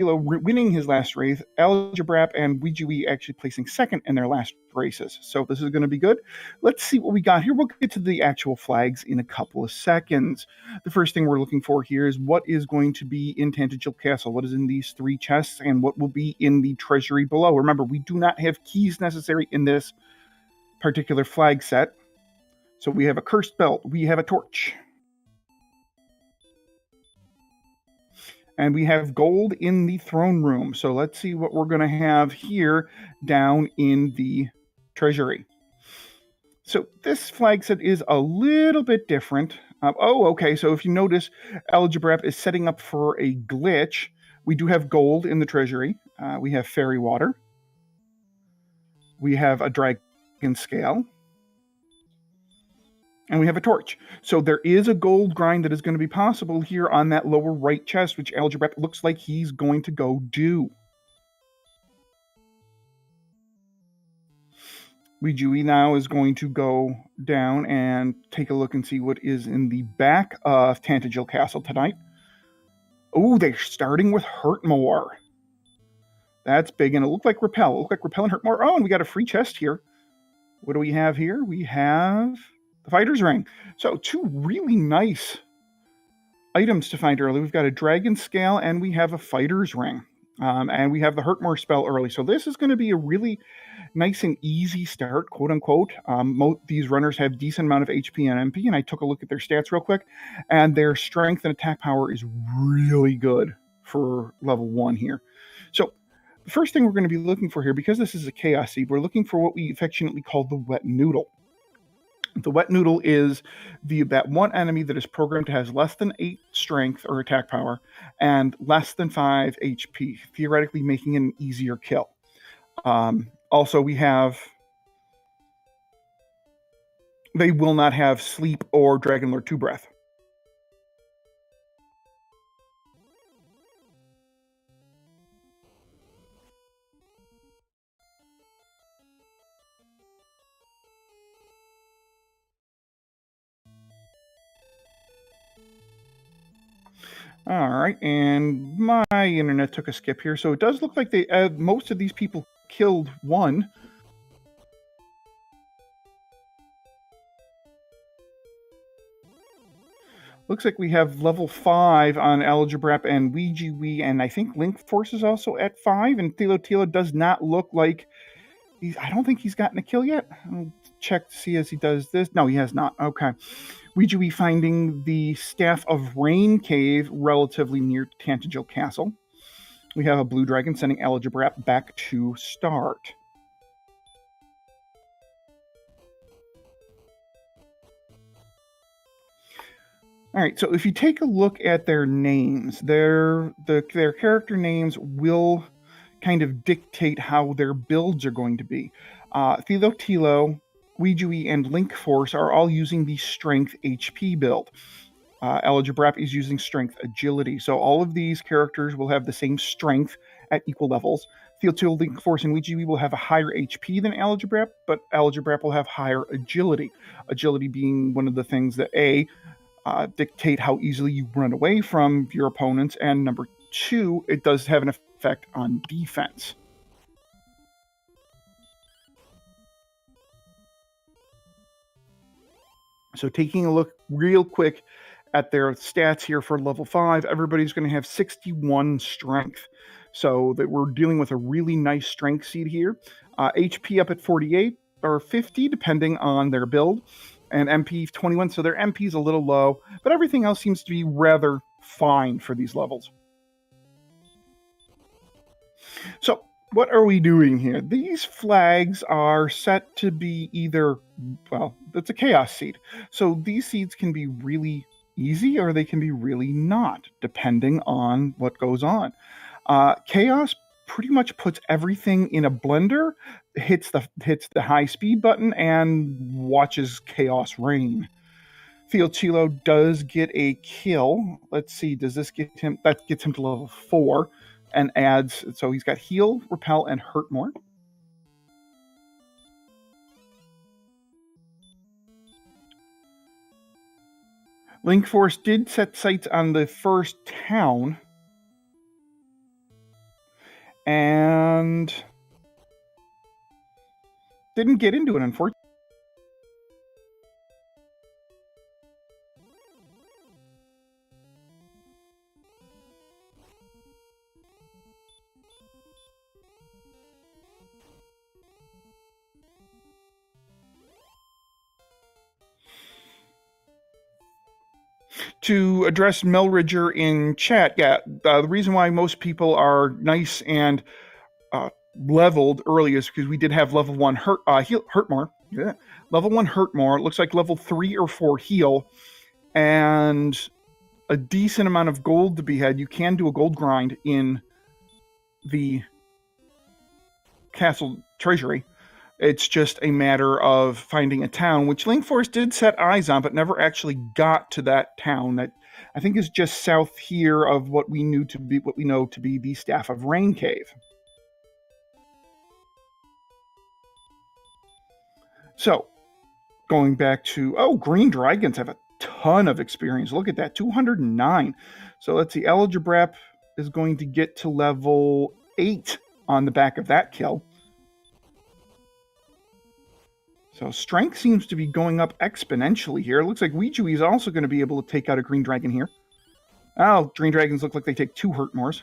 winning his last race, Aligerbrap and Ouijawii actually placing second in their last races. So this is going to be good. Let's see what we got here. We'll get to the actual flags in a couple of seconds. The first thing we're looking for here is what is going to be in Thilotilo Castle, what is in these 3 chests, and what will be in the treasury below. Remember, we do not have keys necessary in this particular flag set. So we have a cursed belt, we have a torch, and we have gold in the throne room. So let's see what we're going to have here down in the treasury. So this flag set is a little bit different. Okay, so if you notice, Aligerbrap is setting up for a glitch. We do have gold in the treasury. We have fairy water. We have a dragon scale. And we have a torch. So there is a gold grind that is going to be possible here on that lower right chest, which Aligerbrap looks like he's going to go do. Ouijawii now is going to go down and take a look and see what is in the back of Thilotilo Castle tonight. Oh, they're starting with Hurtmore. That's big, and it looked like Repel. It looked like Repel and Hurtmore. Oh, and we got a free chest here. What do we have here? We have the Fighter's Ring. So 2 really nice items to find early. We've got a Dragon Scale, and we have a Fighter's Ring. And we have the Hurtmore spell early. So this is going to be a really nice and easy start, quote unquote. These runners have decent amount of HP and MP, and I took a look at their stats real quick, and their strength and attack power is really good for level 1 here. So the first thing we're going to be looking for here, because this is a Chaos Seed, we're looking for what we affectionately call the Wet Noodle. The Wet Noodle is that one enemy that is programmed to has less than 8 strength or attack power and less than 5 HP, theoretically making it an easier kill. Also, they will not have Sleep or Dragonlord 2 Breath. All right, and my internet took a skip here, so it does look like most of these people killed 1. Looks like we have level 5 on Aligerbrap and Ouijawii, and I think Linkforce is also at 5, and Thilotilo does not look like I don't think he's gotten a kill yet. I'll check to see as he does this. No, he has not. Okay. Ouijawii finding the Staff of Rain cave relatively near Thilotilo Castle. We have a blue dragon sending Aligerbrap back to start. All right, so if you take a look at their names, their character names will kind of dictate how their builds are going to be. Thilotilo, Ouijawii, and Linkforce are all using the Strength HP build. Aligerbrap is using Strength Agility. So all of these characters will have the same strength at equal levels. Thilotilo, Linkforce, and Ouijawii will have a higher HP than Aligerbrap, but Aligerbrap will have higher Agility. Agility being one of the things that dictate how easily you run away from your opponents, and number 2, it does have an effect on defense. So taking a look real quick at their stats here for level 5, everybody's going to have 61 strength. So that we're dealing with a really nice strength seed here. HP up at 48 or 50, depending on their build. And MP 21, so their MP is a little low, but everything else seems to be rather fine for these levels. So what are we doing here? These flags are set to be either, well, it's a Chaos Seed. So these seeds can be really easy or they can be really not, depending on what goes on. Chaos pretty much puts everything in a blender, hits the high speed button, and watches chaos reign. Thilotilo does get a kill. Let's see, does this get him? That gets him to level 4 and adds, so he's got heal, repel, and hurt more. Linkforce did set sights on the first town. and didn't get into it, unfortunately. To address Melridger in chat, yeah, the reason why most people are nice and leveled early is because we did have level 1 hurt more. Yeah. Level 1 hurt more. It looks like level 3 or 4 heal, and a decent amount of gold to be had. You can do a gold grind in the castle treasury. It's just a matter of finding a town, which Linkforce did set eyes on, but never actually got to that town. That I think is just south here of what we know to be the Staff of Rain Cave. So, going back to green dragons have a ton of experience. Look at that, 209. So let's see, Aligerbrap is going to get to level 8 on the back of that kill. So strength seems to be going up exponentially here. It looks like Ouijawii is also going to be able to take out a green dragon here. Oh, green dragons look like they take 2 hurt mores.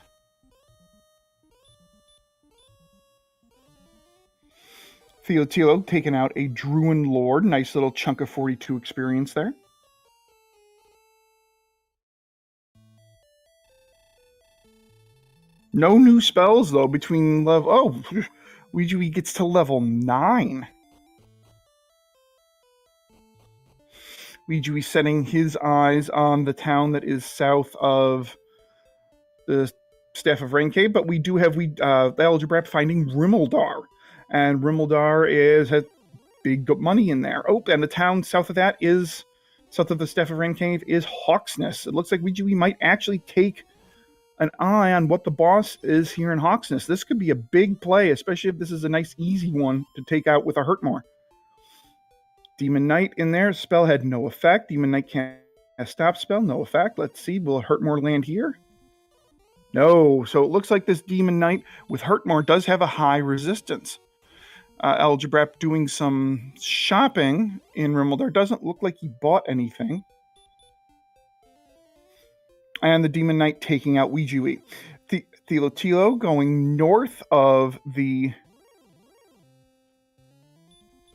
Thilotilo taking out a Druin Lord. Nice little chunk of 42 experience there. No new spells, though, between level... Oh, Ouijawii gets to level 9. Ouijawii setting his eyes on the town that is south of the Staff of Rain Cave, but we do have the Aligerbrap finding Rimuldar, and Rimuldar has big money in there. Oh, and the town south of that is south of the Staff of Rain Cave is Hawksness. It looks like Ouijawii might actually take an eye on what the boss is here in Hawksness. This could be a big play, especially if this is a nice easy one to take out with a Hurtmore. Demon Knight in there. Spell had no effect. Demon Knight can't stop spell. No effect. Let's see. Will Hurtmore land here? No. So it looks like this Demon Knight with Hurtmore does have a high resistance. Aligerbrap doing some shopping in Rimuldar. Doesn't look like he bought anything. And the Demon Knight taking out Ouijawii. Thilotilo going north of the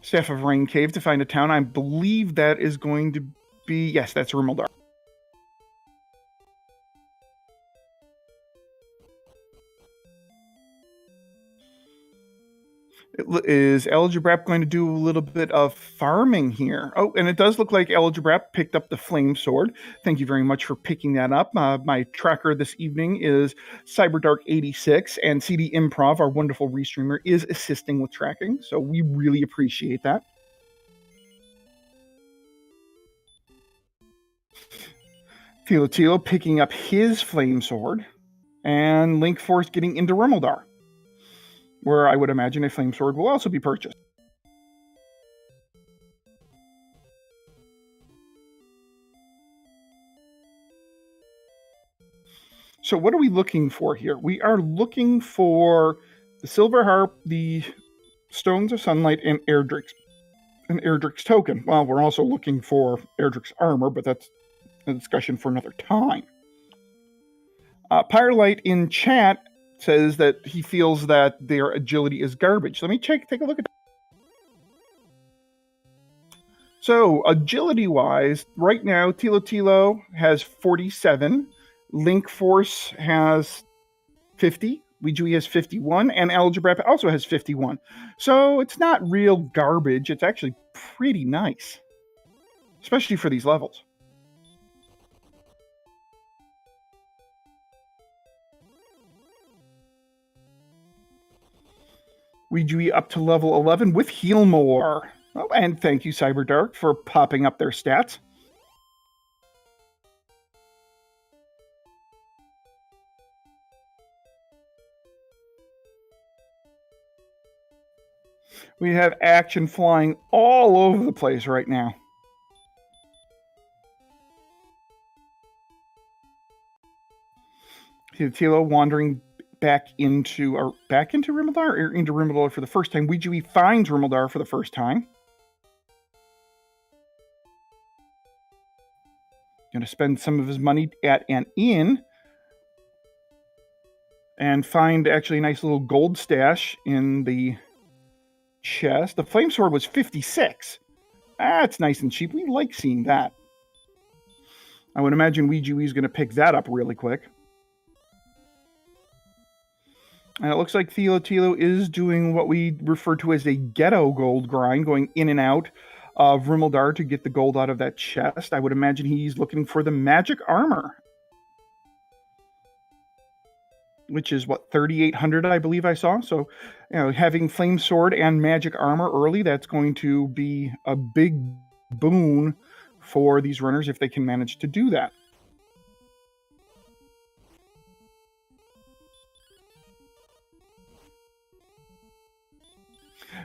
Staff of Rain Cave to find a town. I believe that is going to be... Yes, that's Rimuldar. Is Aligerbrap going to do a little bit of farming here? Oh, and it does look like Aligerbrap picked up the flame sword. Thank you very much for picking that up. My tracker this evening is CyberDark86, and CD Improv, our wonderful restreamer, is assisting with tracking, so we really appreciate that. Thilotilo picking up his flame sword, and Linkforce getting into Rimuldar, where I would imagine a flame sword will also be purchased. So what are we looking for here? We are looking for the Silver Harp, the Stones of Sunlight, and Erdrick's token. Well, we're also looking for Erdrick's armor, but that's a discussion for another time. Pyrelight in chat says that he feels that their agility is garbage. Let me take a look at that. So, agility-wise, right now, Thilotilo has 47, Linkforce has 50, Ouijawii has 51, and Aligerbrap also has 51. So, it's not real garbage. It's actually pretty nice, especially for these levels. Ouijawii up to level 11 with Heal More. Oh, and thank you, CyberDark, for popping up their stats. We have action flying all over the place right now. Thilotilo wandering back into Rimildar, or into Rimildar for the first time. Ouijawii finds Rimildar for the first time. Going to spend some of his money at an inn and find actually a nice little gold stash in the chest. The flame sword was 56. That's nice and cheap. We like seeing that. I would imagine Ouijawii is going to pick that up really quick. And it looks like Thilotilo is doing what we refer to as a ghetto gold grind, going in and out of Rimildar to get the gold out of that chest. I would imagine he's looking for the magic armor, which is what, 3,800, I believe I saw. So, having flame sword and magic armor early, that's going to be a big boon for these runners if they can manage to do that.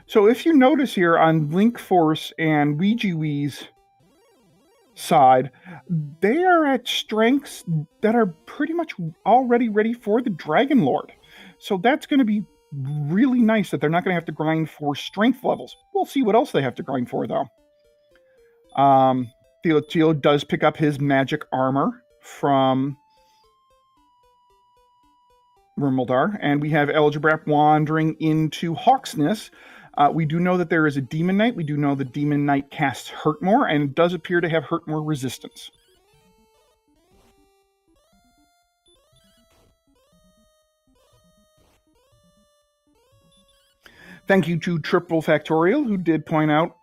So if you notice here on Linkforce and Ouijawii's side, they are at strengths that are pretty much already ready for the Dragon Lord. So that's going to be really nice that they're not going to have to grind for strength levels. We'll see what else they have to grind for, though. Thilotilo does pick up his magic armor from Rimildar, and we have Aligerbrap wandering into Hawksness. We do know that there is a Demon Knight. We do know the Demon Knight casts Hurt More, and it does appear to have Hurt More resistance. Thank you to Triple Factorial, who did point out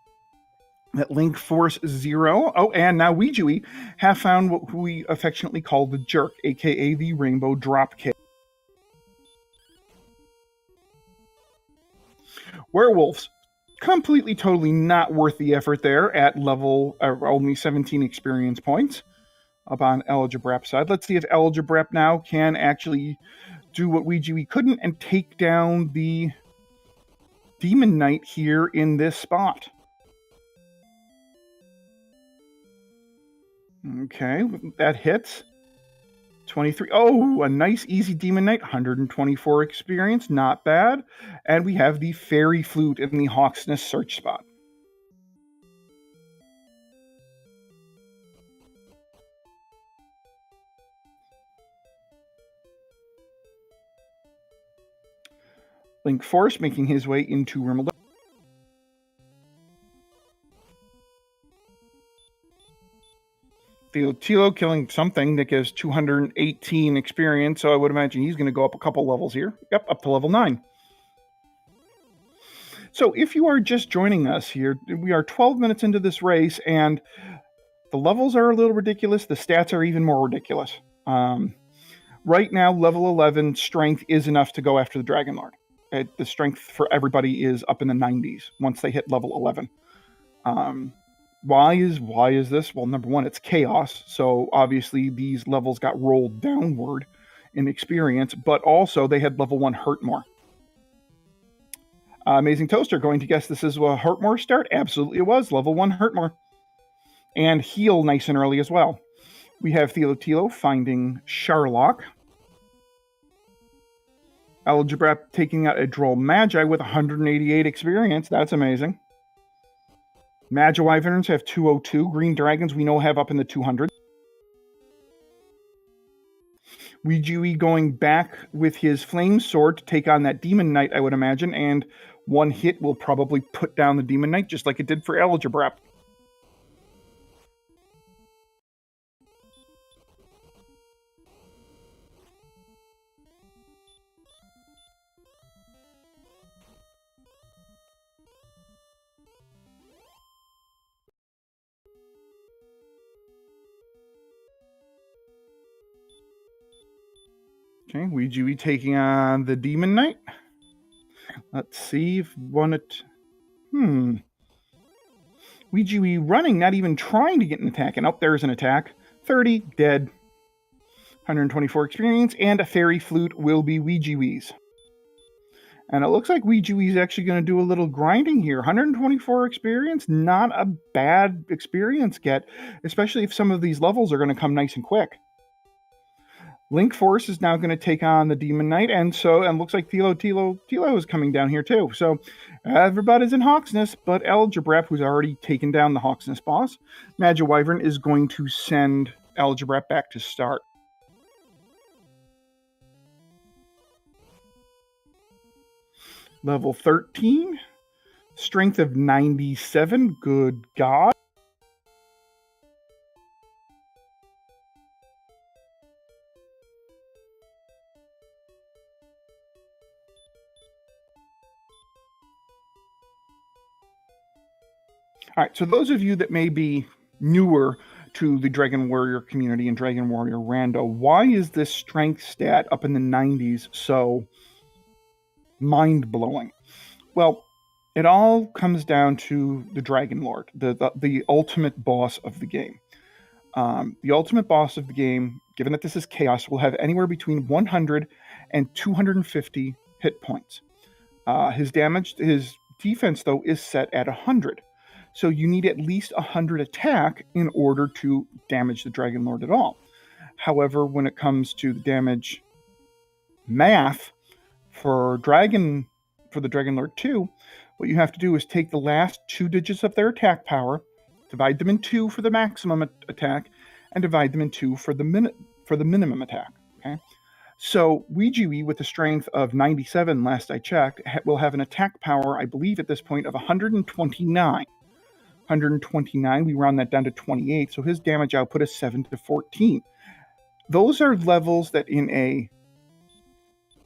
that Linkforce0, and now Ouijawii, have found what we affectionately call the Jerk, aka the Rainbow Dropkick. Werewolves, completely, totally not worth the effort there at level only 17 experience points up on Aligerbrap's side. Let's see if Aligerbrap now can actually do what Ouijawii couldn't and take down the Demon Knight here in this spot. Okay, that hits. 23. Oh, a nice easy Demon Knight. 124 experience. Not bad. And we have the Fairy Flute in the Hawksness search spot. Linkforce making his way into Rimildar. Thilotilo killing something that gives 218 experience, so I would imagine he's going to go up a couple levels here. Yep, up to level 9. So if you are just joining us here, we are 12 minutes into this race, and the levels are a little ridiculous. The stats are even more ridiculous. Right now, level 11 strength is enough to go after the Dragon Lord. The strength for everybody is up in the 90s once they hit level 11. Why is this? Well, number one, it's chaos, so obviously these levels got rolled downward in experience, but also they had level 1 Hurt More. Amazing Toaster, going to guess this is a Hurt More start? Absolutely it was, level 1 Hurt More. And heal nice and early as well. We have Thilotilo finding Sharlock. Aligerbrap taking out a Droll Magi with 188 experience. That's amazing. Ouijawii veterans have 202. Green Dragons we know have up in the 200. Ouijawii going back with his Flame Sword to take on that Demon Knight, I would imagine, and one hit will probably put down the Demon Knight just like it did for Aligerbrap. Okay, Ouijawii taking on the Demon Knight. Let's see if one it. Ouijawii running, not even trying to get an attack. And up there's an attack. 30, dead. 124 experience, and a Fairy Flute will be Ouijawii's. And it looks like Ouijawii actually going to do a little grinding here. 124 experience, not a bad experience get, especially if some of these levels are going to come nice and quick. Linkforce is now going to take on the Demon Knight, and looks like Thilotilo is coming down here too. So everybody's in Hawksness, but Aligerbrap, who's already taken down the Hawksness boss, Ouijawii is going to send Aligerbrap back to start. Level 13, strength of 97. Good God. All right, so those of you that may be newer to the Dragon Warrior community and Dragon Warrior Rando, why is this strength stat up in the 90s so mind-blowing? Well, it all comes down to the Dragon Lord, the ultimate boss of the game. The ultimate boss of the game, given that this is Chaos, will have anywhere between 100 and 250 hit points. His defense, though, is set at 100. So you need at least 100 attack in order to damage the Dragon Lord at all. However, when it comes to the damage math for the Dragon Lord 2, what you have to do is take the last 2 digits of their attack power, divide them in 2 for the maximum attack, and divide them in 2 for the minimum attack. Okay, so Ouijawii, with a strength of 97, last I checked, will have an attack power, I believe at this point, of 129. 129, we round that down to 28, so his damage output is 7 to 14. Those are levels that in a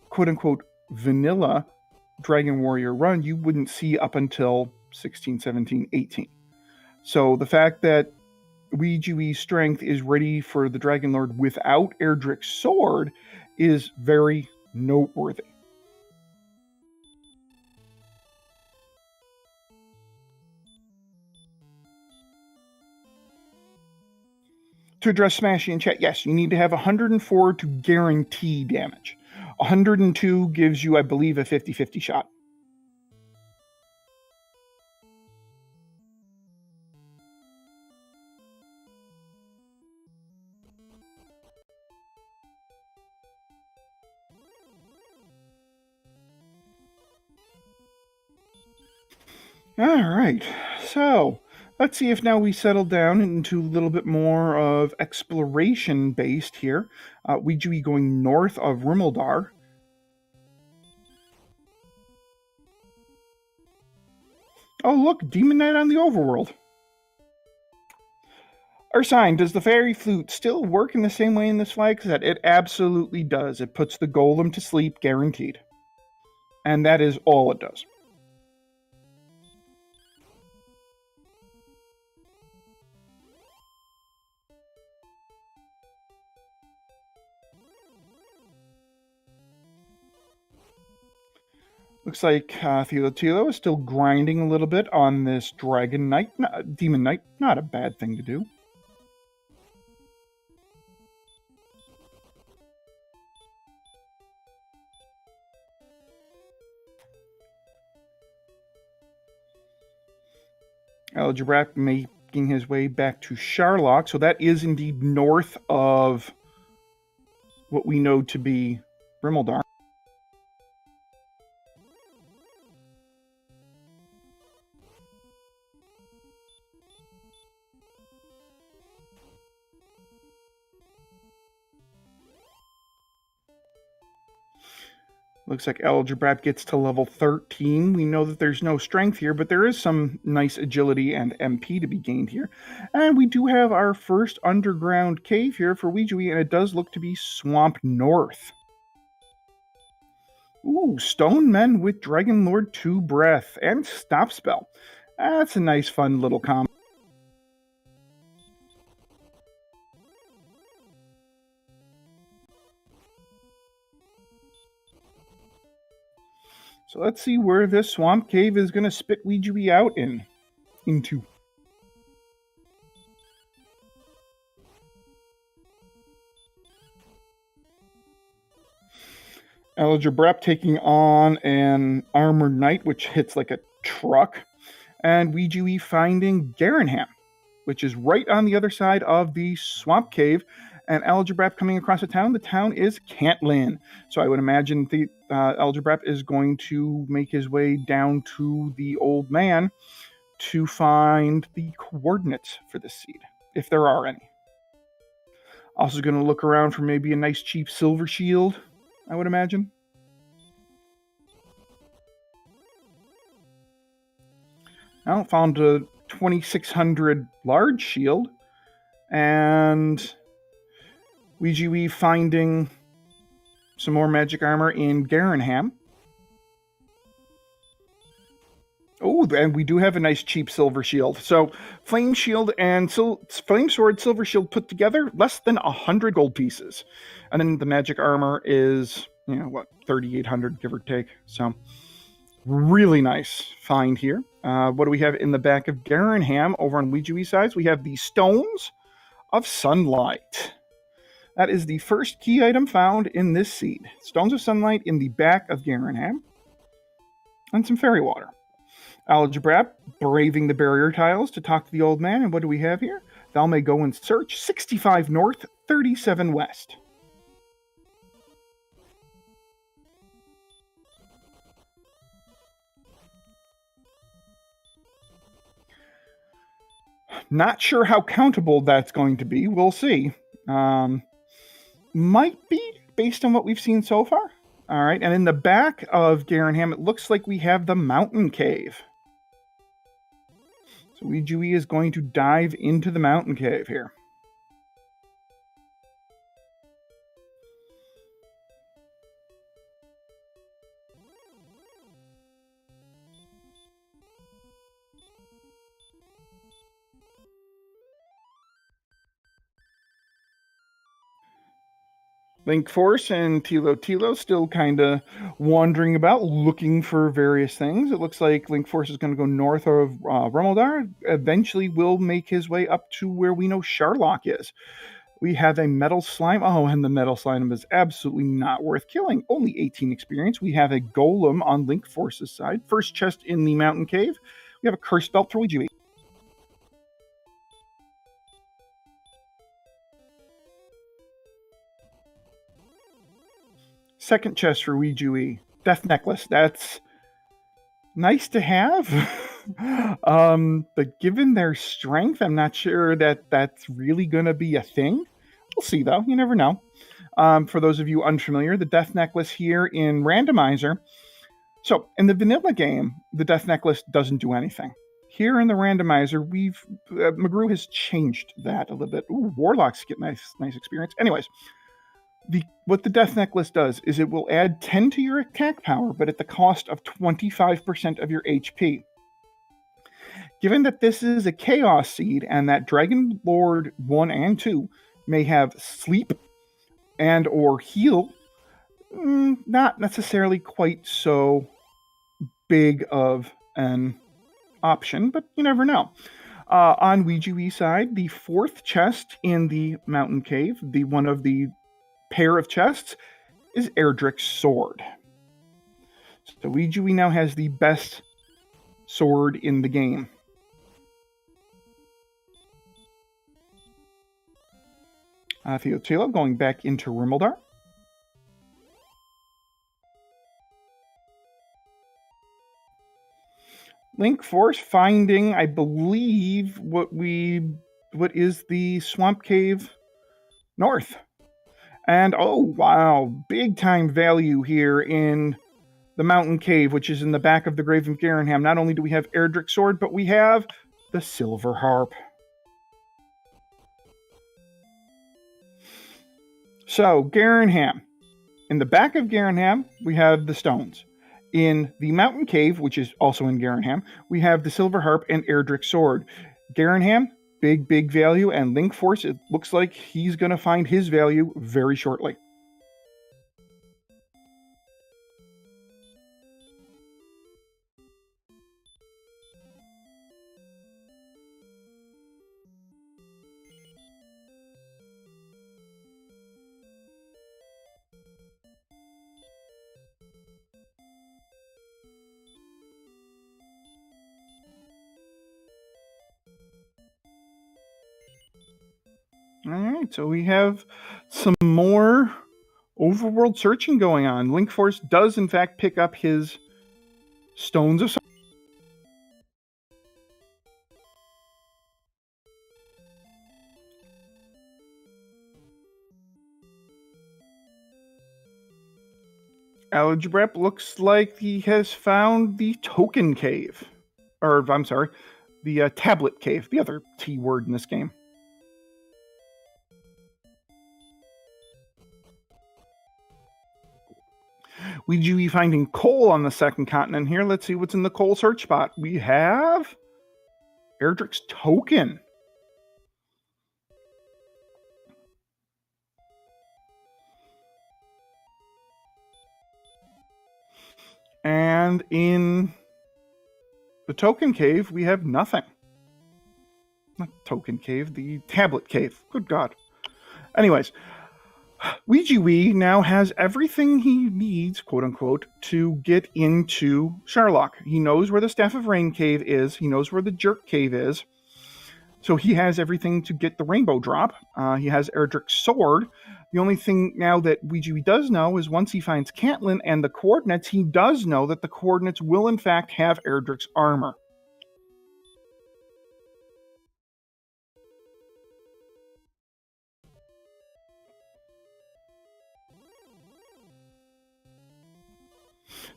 quote-unquote vanilla Dragon Warrior run you wouldn't see up until 16, 17, 18. So the fact that Ouijawii's strength is ready for the Dragon Lord without Erdrick's sword is very noteworthy. To address Smashy in chat, yes, you need to have 104 to guarantee damage. 102 gives you, I believe, a 50-50 shot. All right, so let's see if now we settle down into a little bit more of exploration based here. Ouijawii going north of Rimeldar. Oh, look, Demon Knight on the overworld. Ursine, does the fairy flute still work in the same way in this flag set? It absolutely does. It puts the golem to sleep, guaranteed. And that is all it does. Looks like Thilotilo is still grinding a little bit on this Demon Knight. Not a bad thing to do. Aligerbrap making his way back to Sharlock. So that is indeed north of what we know to be Rimeldar. Looks like Aligerbrap gets to level 13. We know that there's no strength here, but there is some nice agility and MP to be gained here. And we do have our first underground cave here for Ouijawii, and it does look to be Swamp North. Ooh, Stone Men with Dragon Lord 2 Breath and Stop Spell. That's a nice, fun little combo. So let's see where this swamp cave is going to spit Ouijawii out into. Aligerbrap taking on an armored knight, which hits like a truck. And Ouijawii finding Garanham, which is right on the other side of the swamp cave. and Aligerbrap coming across the town is Cantlin. So I would imagine the Aligerbrap is going to make his way down to the old man to find the coordinates for this seed, if there are any. Also going to look around for maybe a nice cheap silver shield, I would imagine. Well, found a 2600 large shield, and Ouijawii finding some more magic armor in Garenham. Oh, and we do have a nice cheap silver shield. So flame shield and flame sword, silver shield put together, less than 100 gold pieces. And then the magic armor is, 3,800, give or take. So really nice find here. What do we have in the back of Garenham over on Ouijawii sides? We have the Stones of Sunlight. That is the first key item found in this seed. Stones of Sunlight in the back of Garenham. And some fairy water. Aligerbrap braving the barrier tiles to talk to the old man. And what do we have here? Thou may go and search 65 north, 37 west. Not sure how countable that's going to be. We'll see. Might be, based on what we've seen so far. All right, and in the back of Garenham, it looks like we have the mountain cave. So Ouijawii is going to dive into the mountain cave here. Linkforce and Thilotilo still kind of wandering about, looking for various things. It looks like Linkforce is going to go north of Rumeldar. Eventually will make his way up to where we know Sharlock is. We have a metal slime. Oh, and the metal slime is absolutely not worth killing. Only 18 experience. We have a golem on Linkforce's side. First chest in the mountain cave. We have a curse belt for Ouijawii. Second chest for Ouijawii. Death necklace. That's nice to have. But given their strength, I'm not sure that that's really going to be a thing. We'll see, though. You never know. For those of you unfamiliar, the death necklace here in Randomizer. So, in the vanilla game, the death necklace doesn't do anything. Here in the Randomizer, McGrew has changed that a little bit. Ooh, Warlocks get nice experience. Anyways, what the death necklace does is it will add 10 to your attack power, but at the cost of 25% of your HP. Given that this is a Chaos Seed and that Dragon Lord 1 and 2 may have sleep and or heal, not necessarily quite so big of an option, but you never know. On Ouijawii side, the fourth chest in the mountain cave, the one of the pair of chests, is Erdrick's sword. So Ouijawii now has the best sword in the game. Thilotilo going back into Rumeldar. Linkforce finding, I believe, what is the swamp cave north. And oh wow, big time value here in the mountain cave, which is in the back of the grave of Garenham. Not only do we have Erdrick's sword, but we have the silver harp. So Garenham. In the back of Garenham, we have the stones. In the mountain cave, which is also in Garenham, we have the silver harp and Erdrick's sword. Garenham, big value, and Linkforce, it looks like he's going to find his value very shortly. Alright, so we have some more overworld searching going on. Linkforce does, in fact, pick up his Stones of... Aligerbrap looks like he has found the token cave. Or, I'm sorry, the tablet cave, the other T word in this game. Ouijawii finding coal on the second continent here. Let's see what's in the coal search spot. We have Erdrick's token. And in the token cave, we have nothing. Not token cave, the tablet cave. Good God. Anyways, Ouijawii now has everything he needs, quote unquote, to get into Sharlock. He knows where the Staff of Rain cave is. He knows where the Jerk cave is. So he has everything to get the Rainbow Drop. He has Erdrick's sword. The only thing now that Ouijawii does know is once he finds Cantlin and the coordinates, he does know that the coordinates will in fact have Erdrick's armor.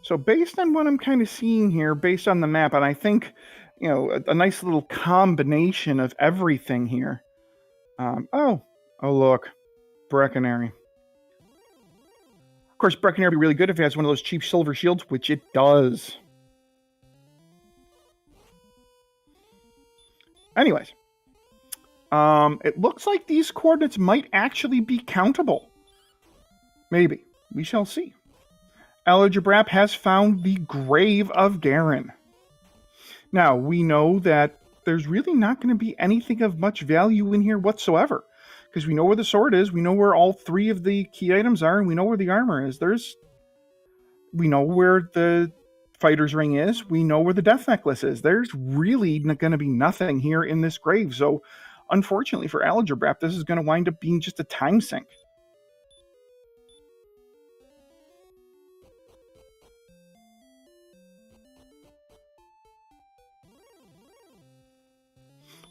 So based on what I'm kind of seeing here, based on the map, and I think, you know, a nice little combination of everything here. Oh, look, Breckenary. Of course, Breckenary would be really good if it has one of those cheap silver shields, which it does. Anyways, it looks like these coordinates might actually be countable. Maybe. We shall see. Aligerbrap has found the grave of Garen. Now, we know that there's really not going to be anything of much value in here whatsoever, because we know where the sword is, we know where all three of the key items are, and we know where the armor is. We know where the fighter's ring is, we know where the death necklace is. There's really going to be nothing here in this grave, so unfortunately for Aligerbrap, this is going to wind up being just a time sink.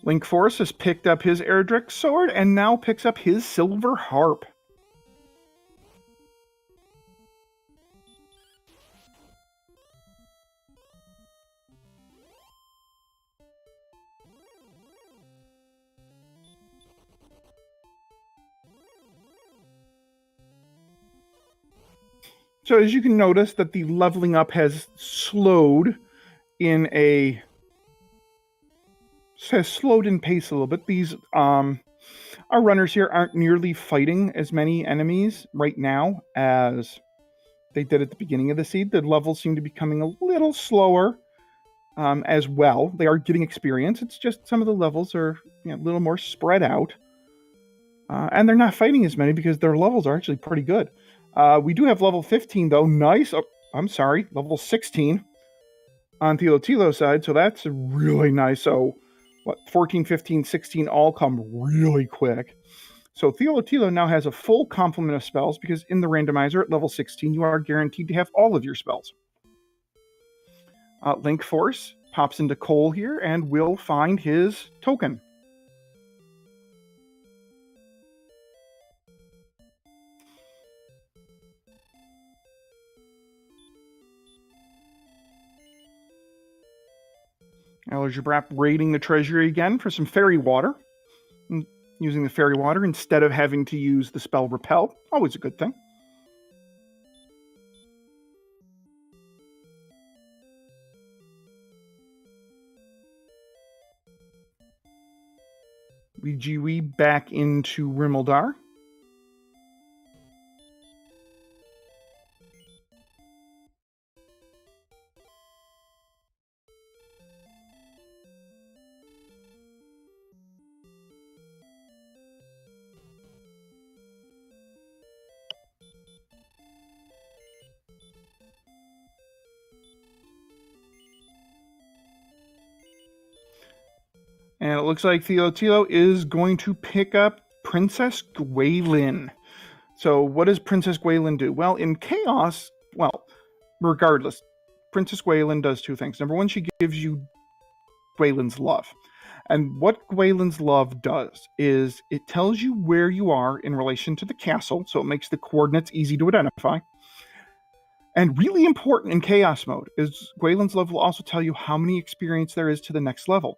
Linkforce has picked up his Erdrick sword and now picks up his silver harp. So as you can notice that the leveling up has slowed in pace a little bit. These our runners here aren't nearly fighting as many enemies right now as they did at the beginning of the seed. The levels seem to be coming a little slower as well. They are getting experience. It's just some of the levels are a little more spread out. And they're not fighting as many because their levels are actually pretty good. We do have level 15 though. Nice. Oh, I'm sorry, level 16 on Thilotilo side. So that's really nice. So 14, 15, 16 all come really quick. So Thilotilo now has a full complement of spells because in the randomizer at level 16, you are guaranteed to have all of your spells. Linkforce pops into Cole here and will find his token. Aligerbrap raiding the treasury again for some fairy water. Using the fairy water instead of having to use the spell Repel. Always a good thing. Ouijawii back into Rimeldar. And it looks like Thilotilo is going to pick up Princess Gwaelin. So what does Princess Gwaelin do? Well, in Chaos, regardless, Princess Gwaelin does two things. Number one, she gives you Gwaelin's love. And what Gwaelin's love does is it tells you where you are in relation to the castle, so it makes the coordinates easy to identify. And really important in Chaos mode is Gwaelin's love will also tell you how many experience there is to the next level.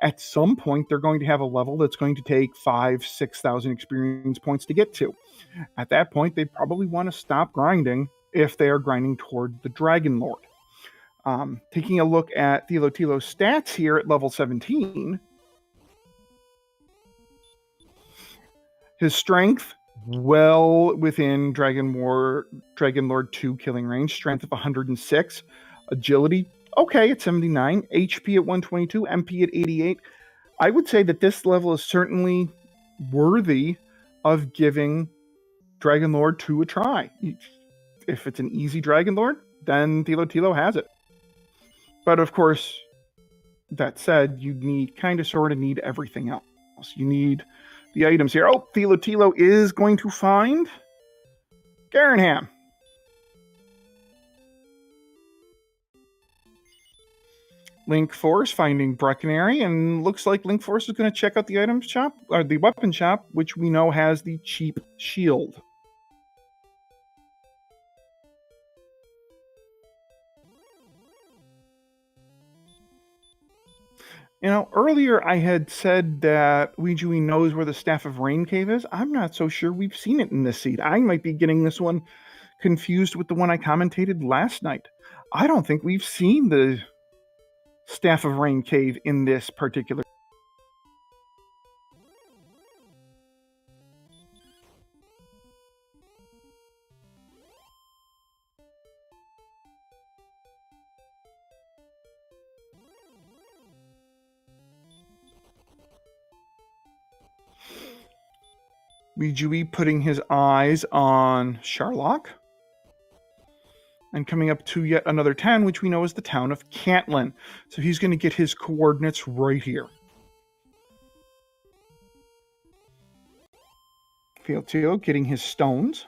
At some point, they're going to have a level that's going to take 5,000, 6,000 experience points to get to. At that point, they probably want to stop grinding if they are grinding toward the Dragon Lord. Taking a look at Thilotilo's stats here at level 17, his strength, well within Dragon Lord 2 killing range, strength of 106, agility, okay, at 79, HP at 122, MP at 88. I would say that this level is certainly worthy of giving Dragon Lord 2 a try. If it's an easy Dragon Lord, then Thilotilo has it. But of course, that said, you need need everything else. You need the items here. Oh, Thilotilo is going to find Garanham. Linkforce finding Breckenary, and looks like Linkforce is going to check out the item shop, or the weapon shop, which we know has the cheap shield. You know, earlier I had said that Ouijawii knows where the Staff of Rain Cave is. I'm not so sure we've seen it in this seed. I might be getting this one confused with the one I commentated last night. I don't think we've seen the Staff of Rain Cave in this particular. Ouijawii putting his eyes on Sharlock. And coming up to yet another town, which we know is the town of Cantlin. So he's going to get his coordinates right here. Thilotilo getting his stones.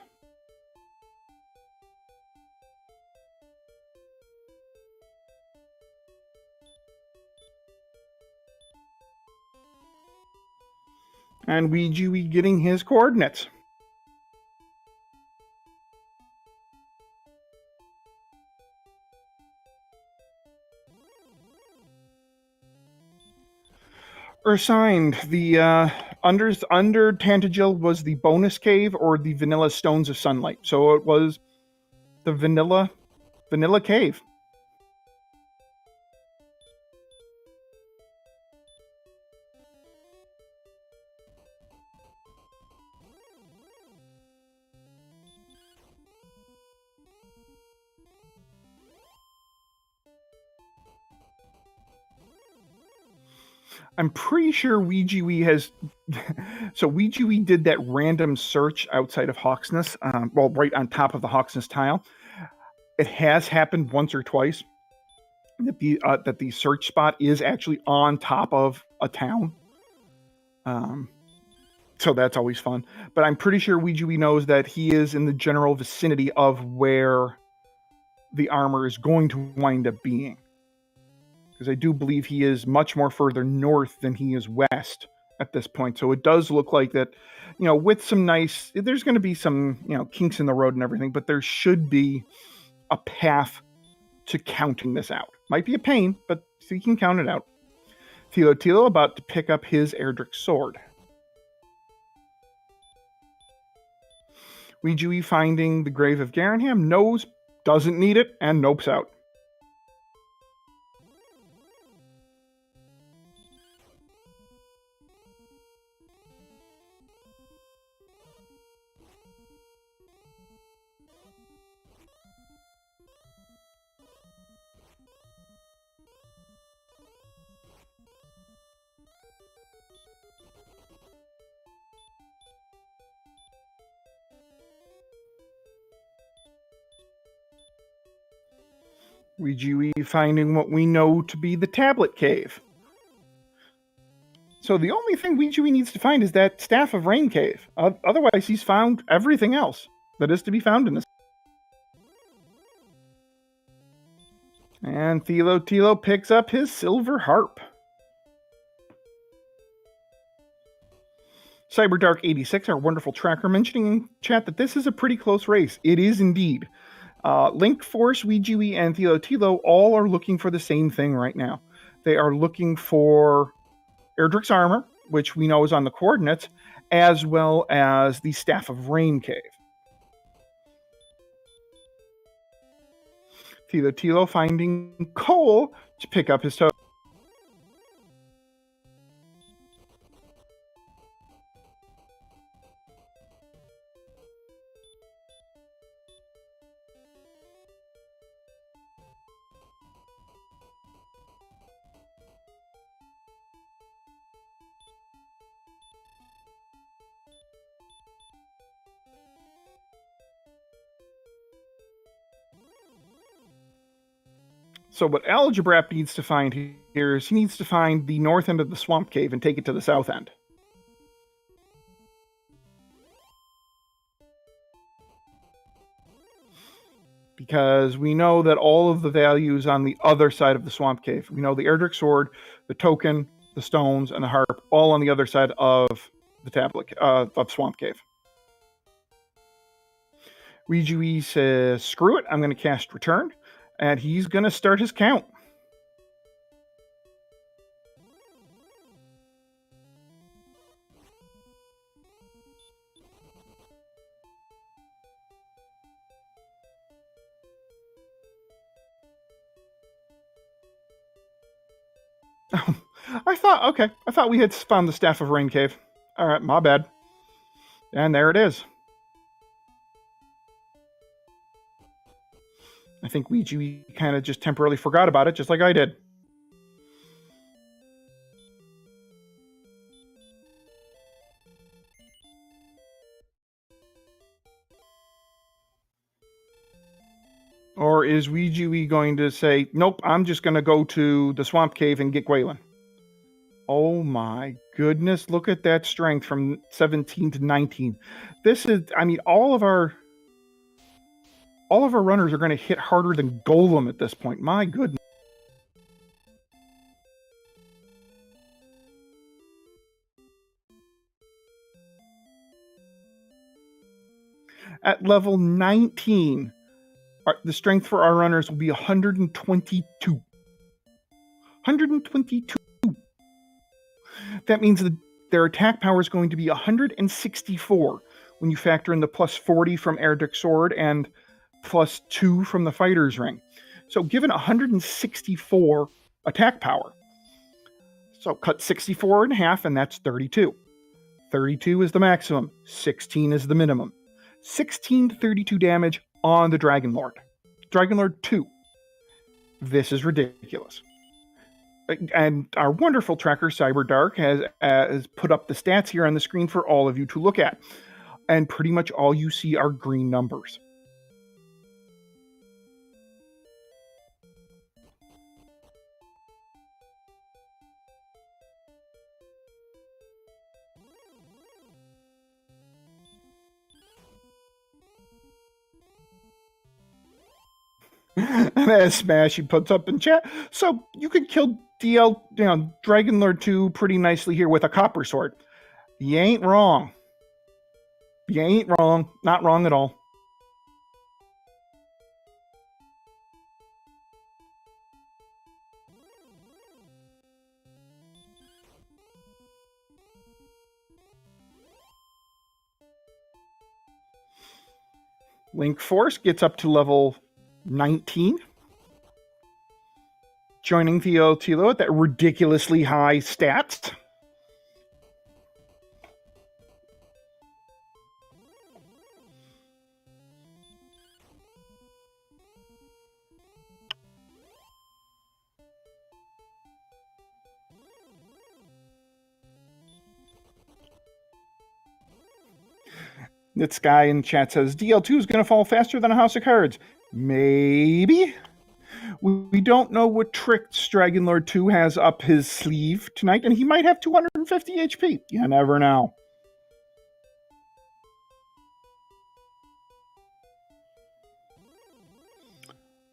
And Ouijawii getting his coordinates. Signed, the under Tantagil was the bonus cave or the vanilla stones of sunlight. So it was the vanilla cave. I'm pretty sure Ouijawii has... So Ouijawii did that random search outside of Hawksness, right on top of the Hawksness tile. It has happened once or twice that the search spot is actually on top of a town. So that's always fun. But I'm pretty sure Ouijawii knows that he is in the general vicinity of where the armor is going to wind up being. Because I do believe he is much more further north than he is west at this point. So it does look like that, with some nice... There's going to be some, kinks in the road and everything, but there should be a path to counting this out. Might be a pain, but you can count it out. Thilotilo about to pick up his Erdrick sword. Ouijawii finding the grave of Garanham, knows, doesn't need it, and nopes out. Ouijawii finding what we know to be the tablet cave. So the only thing Ouijawii needs to find is that Staff of Rain Cave. Otherwise, he's found everything else that is to be found in this. And Thilotilo picks up his silver harp. CyberDark86, our wonderful tracker, mentioning in chat that this is a pretty close race. It is indeed. Linkforce, Ouijawii, and Thilotilo all are looking for the same thing right now. They are looking for Erdrick's armor, which we know is on the coordinates, as well as the Staff of Rain Cave. Thilotilo finding coal to pick up his token. So what Aligerbrap needs to find here is he needs to find the north end of the swamp cave and take it to the south end. Because we know that all of the values on the other side of the swamp cave. We know the Erdrick sword, the token, the stones, and the harp, all on the other side of the tablet of swamp cave. Ouijawii says, screw it, I'm going to cast return. And he's going to start his count. I thought we had found the Staff of Rain Cave. All right, my bad. And there it is. I think Ouijawii kind of just temporarily forgot about it, just like I did. Or is Ouijawii going to say, nope, I'm just going to go to the swamp cave and get Gwaelin? Oh my goodness, look at that strength from 17 to 19. This is, I mean, all of our runners are going to hit harder than Golem at this point. My goodness. At level 19, the strength for our runners will be 122. 122. That means that their attack power is going to be 164 when you factor in the plus 40 from Erdrick's sword and plus 2 from the fighter's ring. So given 164 attack power, so cut 64 in half, and that's 32. 32 is the maximum. 16 is the minimum. 16 to 32 damage on the Dragon Lord. Dragon Lord 2. This is ridiculous. And our wonderful tracker, CyberDark, has put up the stats here on the screen for all of you to look at. And pretty much all you see are green numbers. And as Smash, he puts up in chat, so you could kill Dragon Lord 2 pretty nicely here with a copper sword. You ain't wrong. You ain't wrong. Not wrong at all. Linkforce gets up to level 19. Joining Thilotilo at that ridiculously high stats. This guy in chat says DL2 is going to fall faster than a house of cards. Maybe. We don't know what tricks Dragon Lord 2 has up his sleeve tonight, and he might have 250 HP. You never know.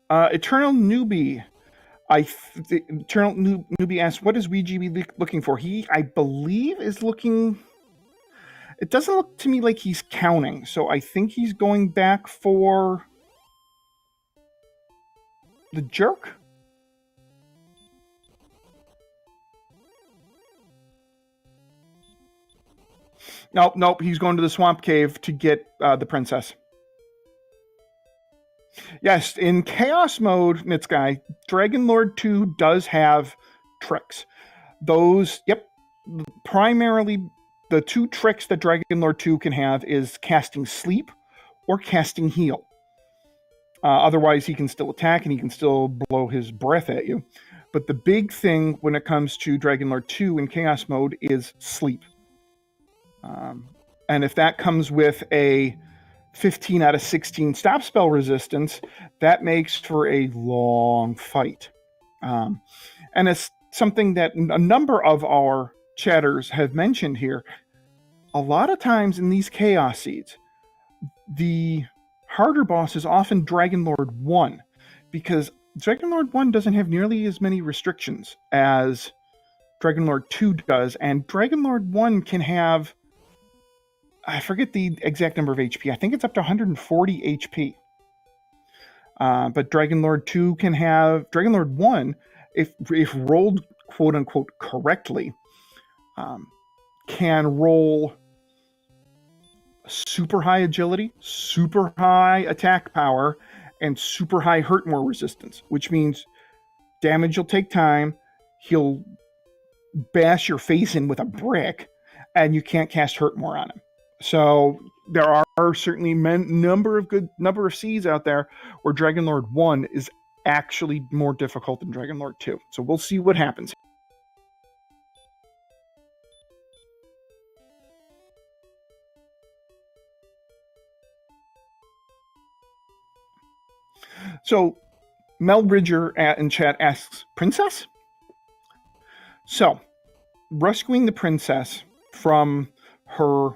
Eternal Newbie. Eternal Newbie asks, what is Ouijawii looking for? He, I believe, is looking... It doesn't look to me like he's counting, so I think he's going back for... the jerk? Nope, he's going to the swamp cave to get the princess. Yes, in Chaos mode, Nitsky, Dragon Lord 2 does have tricks. Those, primarily the two tricks that Dragon Lord 2 can have is casting Sleep or casting Heal. Otherwise, he can still attack and he can still blow his breath at you. But the big thing when it comes to Dragon Lord 2 in Chaos mode is Sleep. And if that comes with a 15 out of 16 stop spell resistance, that makes for a long fight. And it's something that a number of our chatters have mentioned here. A lot of times in these Chaos Seeds, the harder boss is often Dragon Lord 1, because Dragon Lord 1 doesn't have nearly as many restrictions as Dragon Lord 2 does, and Dragon Lord 1 can have, I forget the exact number of HP. I think it's up to 140 HP. But Dragon Lord 2 can have... Dragon Lord 1, if rolled quote-unquote correctly, can roll super high agility, super high attack power, and super high hurt more resistance, which means damage will take time, he'll bash your face in with a brick, and you can't cast hurt more on him. So there are certainly number of seeds out there where Dragon Lord 1 is actually more difficult than Dragon Lord 2. So we'll see what happens. So Mel Ridger in chat asks, Princess? So, rescuing the princess from her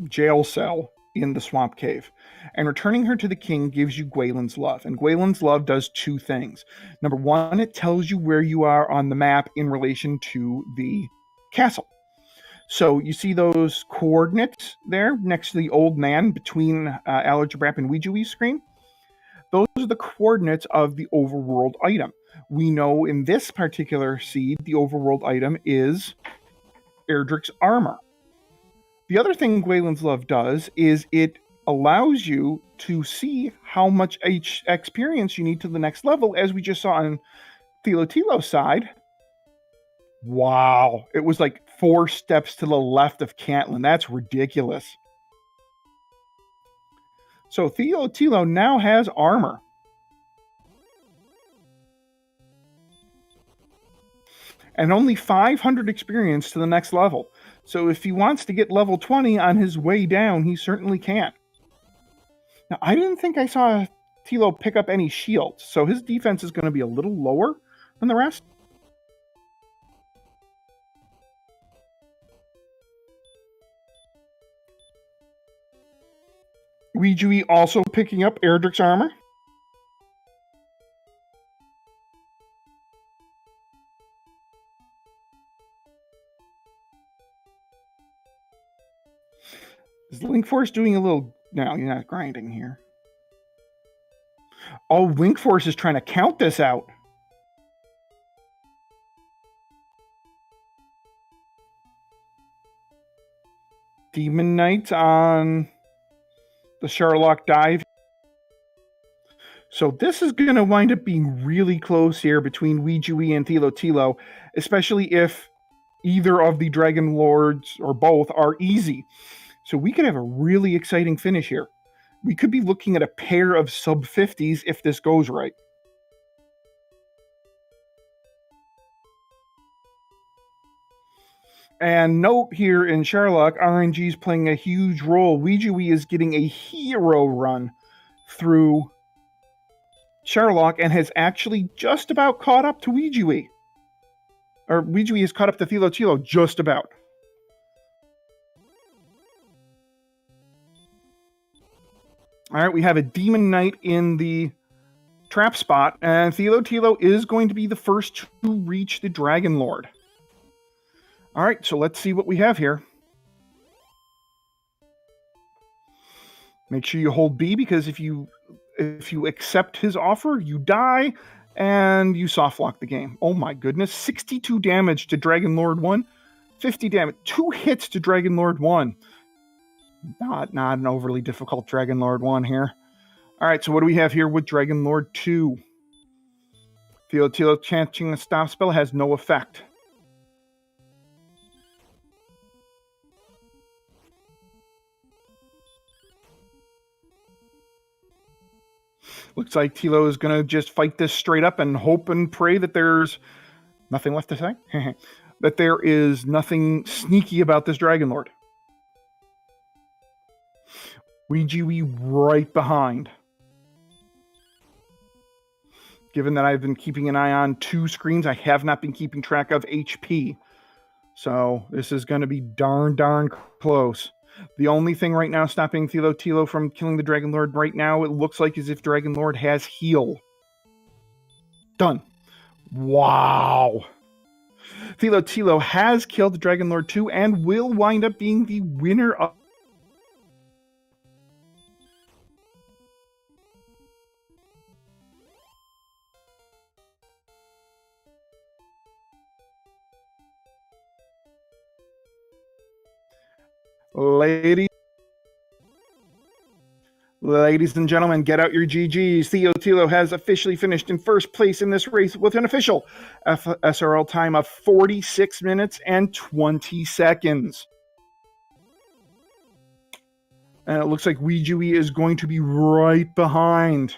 jail cell in the swamp cave and returning her to the king gives you Gwaylin's Love. And Gwaylin's Love does two things. Number one, it tells you where you are on the map in relation to the castle. So you see those coordinates there next to the old man between Aligerbrap and Ouijawii's screen? Those are the coordinates of the overworld item. We know in this particular seed, the overworld item is Erdrick's armor. The other thing Gwaylin's Love does is it allows you to see how much experience you need to the next level, as we just saw on Thilotilo's side. Wow, it was like 4 steps to the left of Caitlin. That's ridiculous. So Thilotilo now has armor. And only 500 experience to the next level. So if he wants to get level 20 on his way down, he certainly can. Now, I didn't think I saw Tilo pick up any shields, so his defense is going to be a little lower than the rest. Ouijawii also picking up Erdrick's armor. Is Linkforce doing a little... No, you're not grinding here. Oh, Linkforce is trying to count this out. Demon Knight on the Sherlock dive. So this is going to wind up being really close here between Ouijawii and Thilotilo, especially if either of the Dragon Lords or both are easy. So we could have a really exciting finish here. We could be looking at a pair of sub-50s if this goes right. And note here in Sherlock, RNG is playing a huge role. Ouijawii is getting a hero run through Sherlock and has actually just about caught up to Ouijawii. Or Ouijawii has caught up to Thilotilo just about. All right, we have a Demon Knight in the trap spot, and Thilotilo is going to be the first to reach the Dragon Lord. All right, so let's see what we have here. Make sure you hold B, because if you accept his offer, you die, and you soft lock the game. Oh my goodness, 62 damage to Dragon Lord 1, 50 damage, 2 hits to Dragon Lord 1. Not an overly difficult Dragon Lord 1 here. All right, so what do we have here with Dragon Lord 2? Thilotilo chanting a stop spell has no effect. Looks like Tilo is going to just fight this straight up and hope and pray that there's nothing left to say. That there is nothing sneaky about this Dragon Lord. Ouijawii right behind. Given that I've been keeping an eye on 2 screens, I have not been keeping track of HP. So this is going to be darn close. The only thing right now stopping Thilotilo from killing the Dragon Lord right now, it looks like as if Dragon Lord has heal. Done. Wow. Thilotilo has killed the Dragon Lord 2 and will wind up being the winner of... Ladies and gentlemen, get out your GGs. Thilotilo has officially finished in first place in this race with an official SRL time of 46 minutes and 20 seconds. And it looks like Ouijawii is going to be right behind.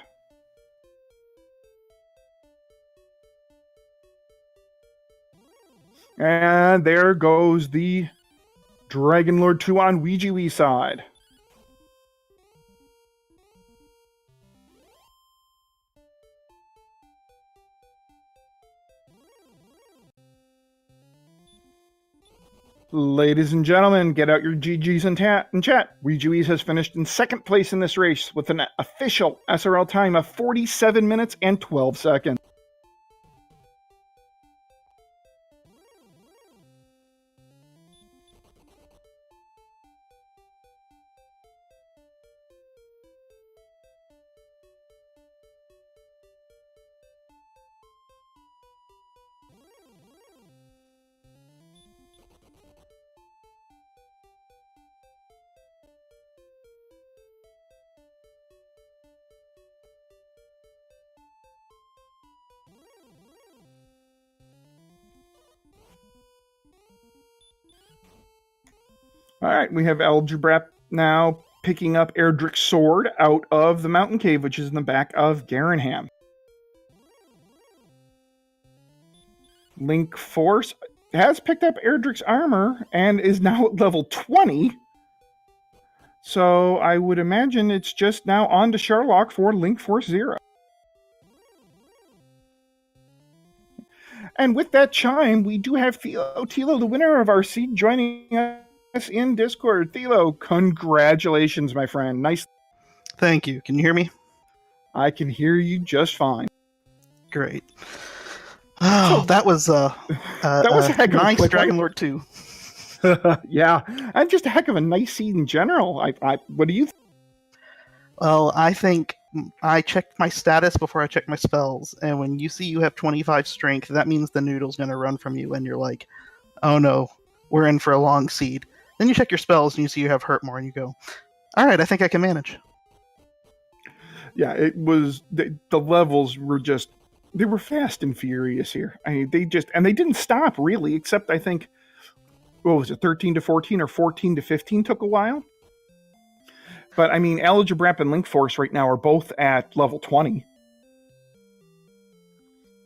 And there goes the Dragon Lord 2 on Ouijawii side. Ladies and gentlemen, get out your GGs and chat. Ouijawii has finished in second place in this race with an official SRL time of 47 minutes and 12 seconds. All right, we have Aligerbrap now picking up Erdrick's sword out of the mountain cave, which is in the back of Garanham. Linkforce has picked up Erdrick's armor and is now at level 20. So I would imagine it's just now on to Sherlock for Linkforce0. And with that chime, we do have Thilotilo, the winner of our seed, joining us in Discord. Thilo, congratulations, my friend. Nice. Thank you. Can you hear me? I can hear you just fine. Great. Oh, that was a heck of a nice quick Dragon one. Lord 2. Yeah, and just a heck of a nice seed in general. What do you think? Well, I think I checked my status before I checked my spells, and when you see you have 25 strength, that means the noodle's going to run from you, and you're like, oh no, we're in for a long seed. Then you check your spells, and you see you have hurt more, and you go, all right, I think I can manage. Yeah, it was, the levels were just, they were fast and furious here. I mean, they didn't stop, really, except I think, what was it, 13 to 14 or 14 to 15 took a while? But, I mean, Aligerbrap and Linkforce right now are both at level 20.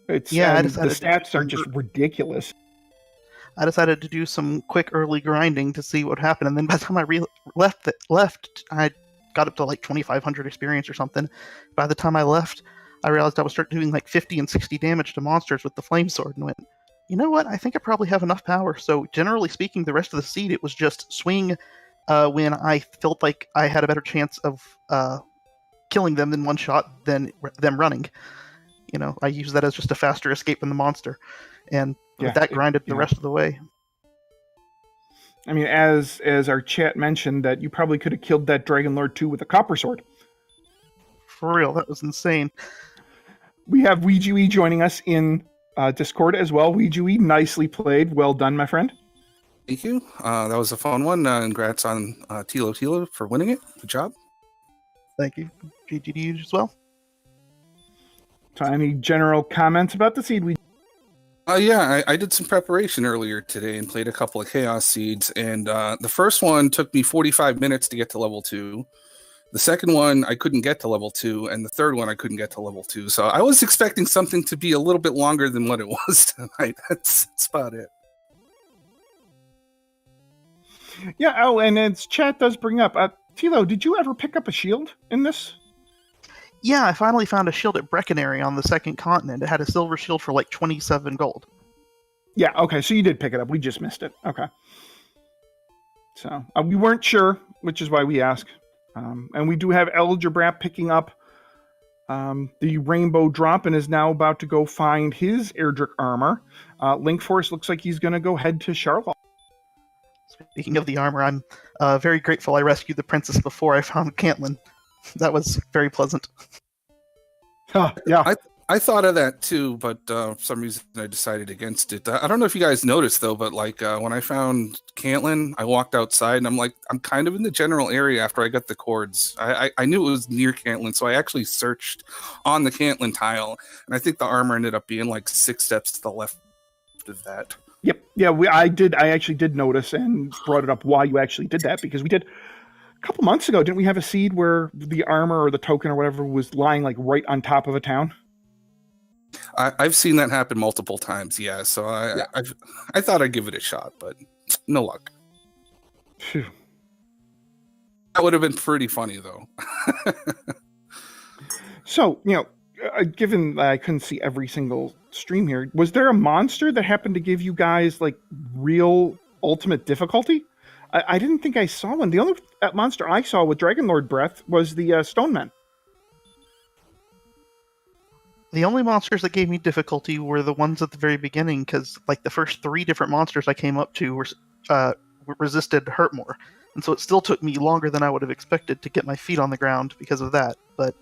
The stats are just ridiculous. I decided to do some quick early grinding to see what happened, and then by the time I left, I got up to like 2,500 experience or something. By the time I left, I realized I was starting doing like 50 and 60 damage to monsters with the flame sword, and went, you know what? I think I probably have enough power. So generally speaking, the rest of the seed, it was just swing when I felt like I had a better chance of killing them in one shot than them running. I use that as just a faster escape from the monster, and that grinded the rest of the way. I mean, as our chat mentioned, that you probably could have killed that Dragon Lord too with a copper sword. For real, that was insane. We have Ouijawii joining us in Discord as well. Ouijawii, nicely played. Well done, my friend. Thank you. That was a fun one. Congrats on Thilotilo for winning it. Good job. Thank you. GG to you as well. So any general comments about the seed? Yeah, I did some preparation earlier today and played a couple of Chaos Seeds. And the first one took me 45 minutes to get to level 2. The second one, I couldn't get to level 2. And the third one, I couldn't get to level 2. So I was expecting something to be a little bit longer than what it was tonight. That's about it. Yeah, oh, and as chat does bring up, Tilo, did you ever pick up a shield in this? Yeah, I finally found a shield at Breckenary on the second continent. It had a silver shield for like 27 gold. Yeah, okay, so you did pick it up. We just missed it. Okay. So, we weren't sure, which is why we asked. And we do have Aligerbrap picking up the rainbow drop and is now about to go find his Erdrick armor. Linkforce looks like he's going to go head to Charlotte. Speaking of the armor, I'm very grateful I rescued the princess before I found Caitlin. That was very pleasant. Yeah. I thought of that too, but for some reason I decided against it. I don't know if you guys noticed though, but like when I found Caitlin, I walked outside and I'm like, I'm kind of in the general area after I got the cords. I knew it was near Caitlin, so I actually searched on the Caitlin tile, and I think the armor ended up being like 6 steps to the left of that. Yep. Yeah, I actually did notice and brought it up why you actually did that, because we did a couple months ago, didn't we have a seed where the armor or the token or whatever was lying like right on top of a town? I've seen that happen multiple times, yeah. So I thought I'd give it a shot, but no luck. Phew. That would have been pretty funny, though. So, given that I couldn't see every single stream here, was there a monster that happened to give you guys like real ultimate difficulty? I didn't think I saw one. The only monster I saw with Dragon Lord Breath was the Stone Men. The only monsters that gave me difficulty were the ones at the very beginning, because like the first 3 different monsters I came up to were resisted Hurtmore, and so it still took me longer than I would have expected to get my feet on the ground because of that. But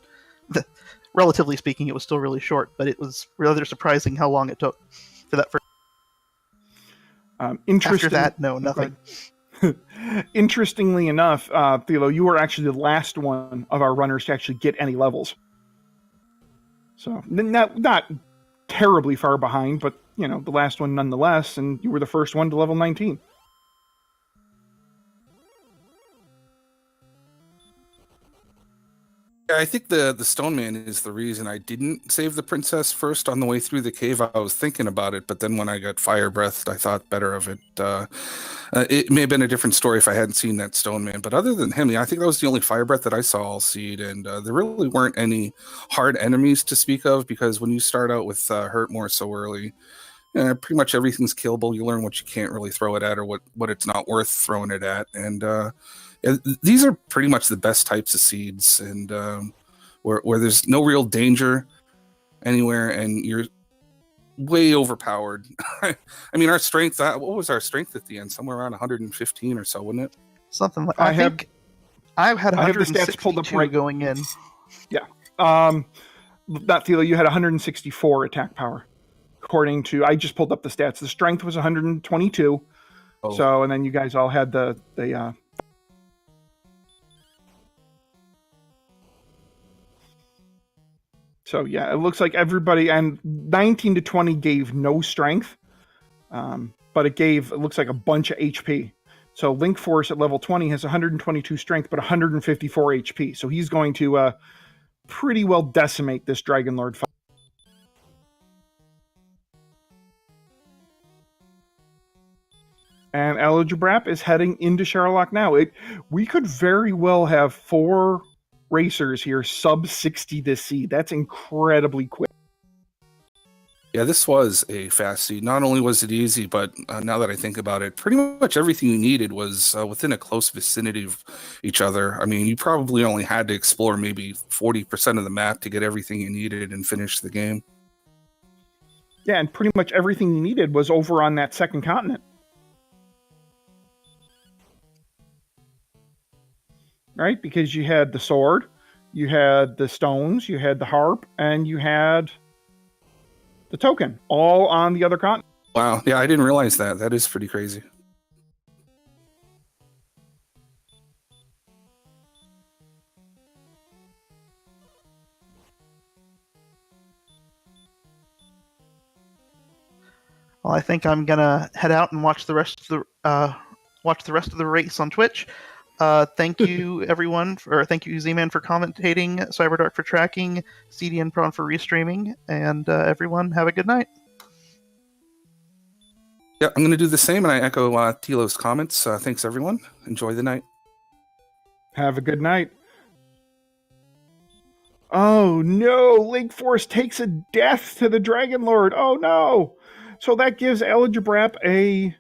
relatively speaking, it was still really short. But it was rather surprising how long it took for that first. After that, no, nothing. Interestingly enough, Thilo, you were actually the last one of our runners to actually get any levels. So, not terribly far behind, but, the last one nonetheless, and you were the first one to level 19. I think the Stone Man is the reason I didn't save the princess first on the way through the cave. I was thinking about it, but then when I got fire breathed, I thought better of it. It may have been a different story if I hadn't seen that Stone Man, but other than him, I think that was the only fire breath that I saw all seed, and there really weren't any hard enemies to speak of, because when you start out with Hurtmore so early, pretty much everything's killable. You learn what you can't really throw it at, or what it's not worth throwing it at, and these are pretty much the best types of seeds, and where there's no real danger anywhere, and you're way overpowered. I mean, our strength, what was our strength at the end? Somewhere around 115 or so, wasn't it? Something like I think I had 162 the stats pulled up right going in. Yeah. Not Thilo, you had 164 attack power. According to, I just pulled up the stats. The strength was 122. Oh. So, and then you guys all had the So, yeah, it looks like everybody, and 19 to 20 gave no strength, but it looks like a bunch of HP. So, Linkforce at level 20 has 122 strength, but 154 HP. So, he's going to pretty well decimate this Dragon Lord fight. And Aligerbrap is heading into Sherlock now. We could very well have 4 racers here, sub 60 this seed. That's incredibly quick. Yeah, this was a fast seed. Not only was it easy, but now that I think about it, pretty much everything you needed was within a close vicinity of each other. I mean, you probably only had to explore maybe 40% of the map to get everything you needed and finish the game. Yeah, and pretty much everything you needed was over on that second continent. Right? Because you had the sword, you had the stones, you had the harp, and you had the token, all on the other continent. Wow. Yeah, I didn't realize that. That is pretty crazy. Well, I think I'm gonna head out and watch the rest of the race on Twitch. Thank you, everyone, thank you, Z-Man, for commentating, Cyberdark for tracking, CD and Prawn for restreaming, and everyone, have a good night. Yeah, I'm going to do the same, and I echo Tilo's comments. Thanks, everyone. Enjoy the night. Have a good night. Oh, no! Linkforce takes a death to the Dragon Lord. Oh, no! So that gives Aligerbrap a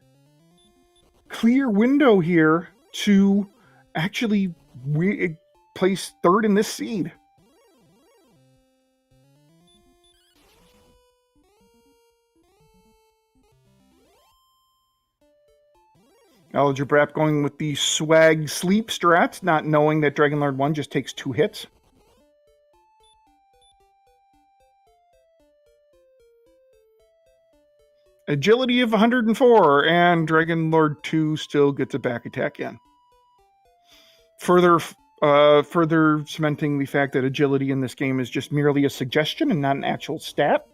clear window here to actually place third in this seed. Aligerbrap going with the swag sleep strats, not knowing that Dragonlord 1 just takes 2 hits. Agility of 104, and Dragonlord 2 still gets a back attack in. Further cementing the fact that agility in this game is just merely a suggestion and not an actual stat.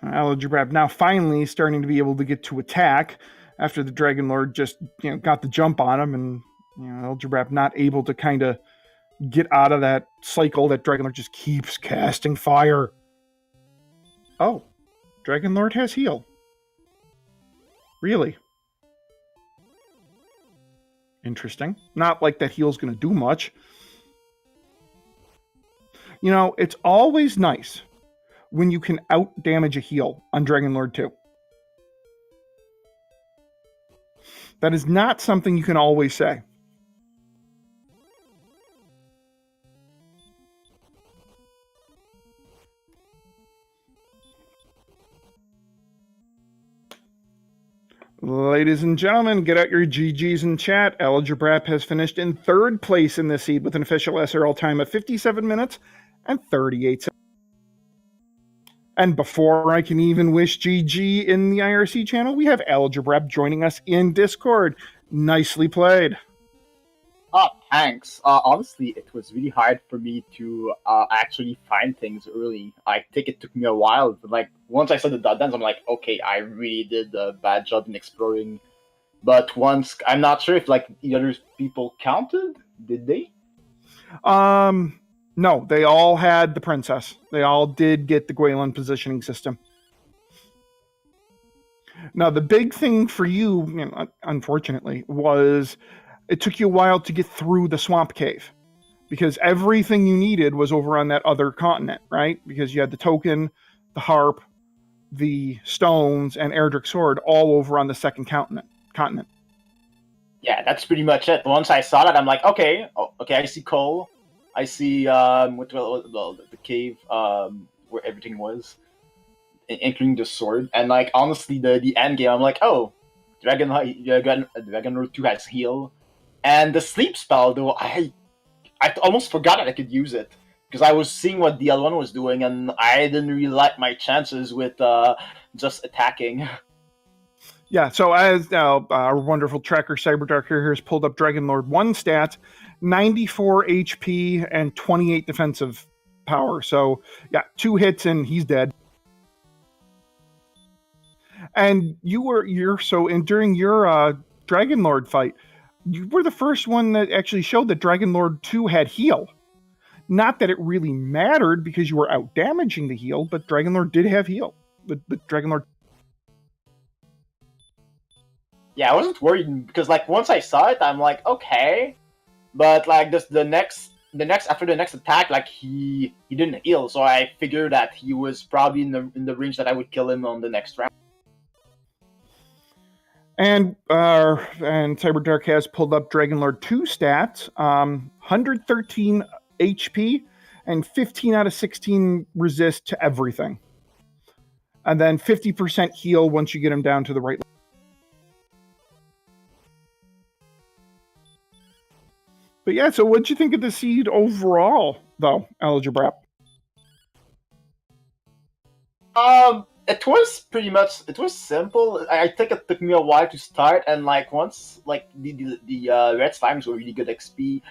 Aligerbrap now finally starting to be able to get to attack after the Dragonlord just got the jump on him, and Aligerbrap not able to kind of get out of that cycle that Dragonlord just keeps casting fire. Oh, Dragonlord has heal. Really? Interesting. Not like that heal's going to do much. It's always nice when you can out-damage a heal on Dragonlord 2. That is not something you can always say. Ladies and gentlemen, get out your GGs in chat. Aligerbrap has finished in third place in this seed with an official SRL time of 57 minutes and 38 seconds. And before I can even wish GG in the IRC channel, we have Aligerbrap joining us in Discord. Nicely played. Thanks. Honestly, it was really hard for me to actually find things early. I think it took me a while, but once I saw the dot dance, I'm like, okay, I really did a bad job in exploring. But once, I'm not sure if the other people counted. Did they? No, they all had the princess. They all did get the Gwaelin positioning system. Now, the big thing for you, unfortunately, was it took you a while to get through the swamp cave, because everything you needed was over on that other continent, right? Because you had the token, the harp, the stones, and Erdrick's sword all over on the second continent. Yeah, that's pretty much it. Once I saw that, I'm like, okay, I see coal. I see the cave where everything was, including the sword. And honestly, the end game, I'm like, oh, Dragonlord 2 has heal. And the sleep spell, though, I almost forgot that I could use it, because I was seeing what DL1 was doing, and I didn't really like my chances with just attacking. Yeah, so as our wonderful tracker Cyberdark here has pulled up Dragonlord 1 stats, 94 HP and 28 defensive power. So, yeah, 2 hits and he's dead. And during your Dragonlord fight, you were the first one that actually showed that Dragonlord 2 had heal. Not that it really mattered because you were out damaging the heal, but Dragonlord did have heal. The Dragonlord. Yeah, I wasn't worried because like once I saw it, I'm like, okay, but like the next after the next attack, like he didn't heal, so I figured that he was probably in the range that I would kill him on the next round. And Cyberdark has pulled up Dragonlord 2 stats, 113 HP and 15 out of 16 resist to everything. And then 50% heal once you get him down to the right level. But yeah, so what'd you think of the seed overall, though, Aligerbrap? It was simple. I think it took me a while to start, and like once like the red slimes were really good XP,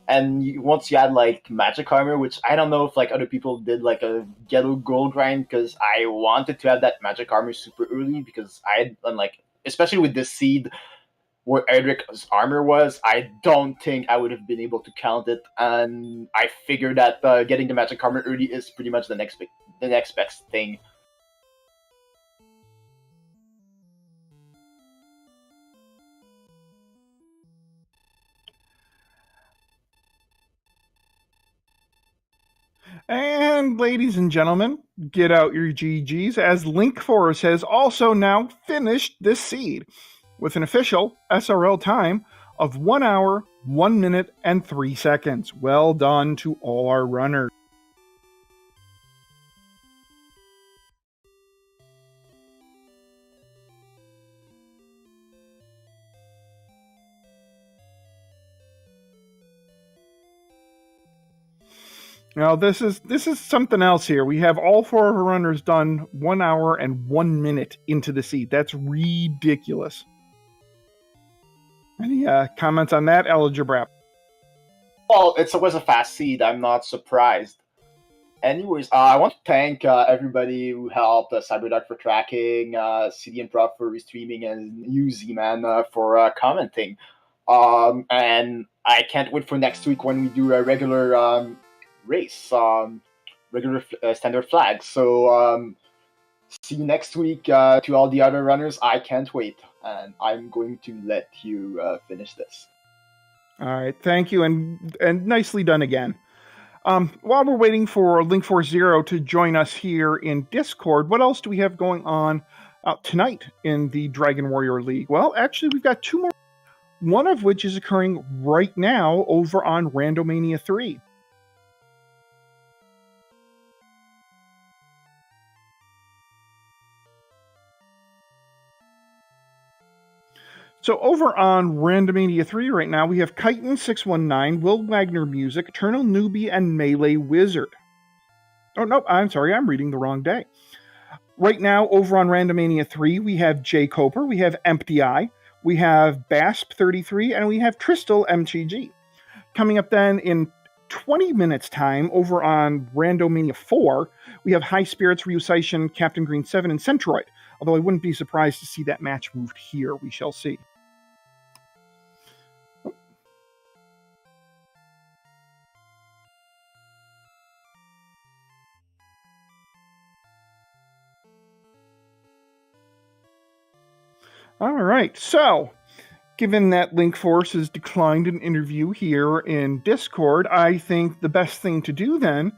and once you had like magic armor, which I don't know if like other people did like a yellow gold grind, because I wanted to have that magic armor super early because I had like especially with this seed where Edric's armor was, I don't think I would have been able to count it, and I figured that getting the magic armor early is pretty much the next best thing. And ladies and gentlemen, get out your GGs, as Linkforce has also now finished this seed with an official SRL time of 1 hour, 1 minute, and 3 seconds. Well done to all our runners. Now this is something else here. We have all 4 of our runners done 1 hour and 1 minute into the seed. That's ridiculous. Any comments on that, Aligerbrap? Well, it was a fast seed. I'm not surprised. Anyways, I want to thank everybody who helped, CyberDark for tracking, CD and Prop for restreaming, and you, Z-Man, for commenting. And I can't wait for next week when we do a regular race, regular standard flag. So see you next week. To all the other runners, I can't wait. And I'm going to let you finish this. All right, thank you, and nicely done again. While we're waiting for Linkforce0 to join us here in Discord, what else do we have going on tonight in the Dragon Warrior League? Well, actually, we've got 2 more, one of which is occurring right now over on Randomania 3. So over on Randomania 3 right now, we have Chitin619, Will Wagner Music, Eternal Newbie, and Melee Wizard. Oh, no, I'm sorry, I'm reading the wrong day. Right now, over on Randomania 3, we have Jay Coper, we have Empty Eye, we have Basp33, and we have Tristal MTG. Coming up then in 20 minutes time, over on Randomania 4, we have High Spirits, Ryusation, Captain Green 7, and Centroid. Although I wouldn't be surprised to see that match moved here. We shall see. All right, so given that Linkforce has declined an interview here in Discord, I think the best thing to do then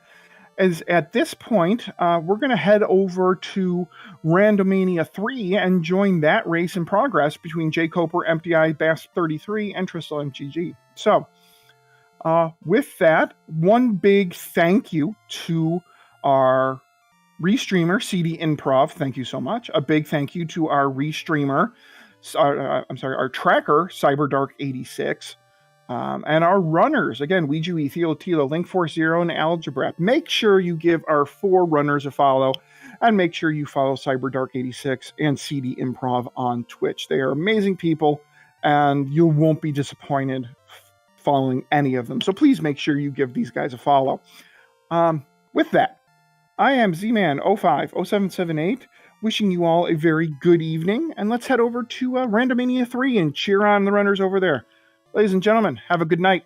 is at this point, we're going to head over to Randomania 3 and join that race in progress between J. Coper, MTI, Bass33, and Tristal MTG. So, with that, one big thank you to our restreamer, CD Improv. Thank you so much. A big thank you to our restreamer, our tracker, CyberDark86. And our runners, again, Ouijawii, Thilotilo, Linkforce0, and Aligerbrap. Make sure you give our 4 runners a follow, and make sure you follow CyberDark86 and CD Improv on Twitch. They are amazing people, and you won't be disappointed following any of them. So please make sure you give these guys a follow. With that, I am Z-Man050778, wishing you all a very good evening, and let's head over to Randomania 3 and cheer on the runners over there. Ladies and gentlemen, have a good night.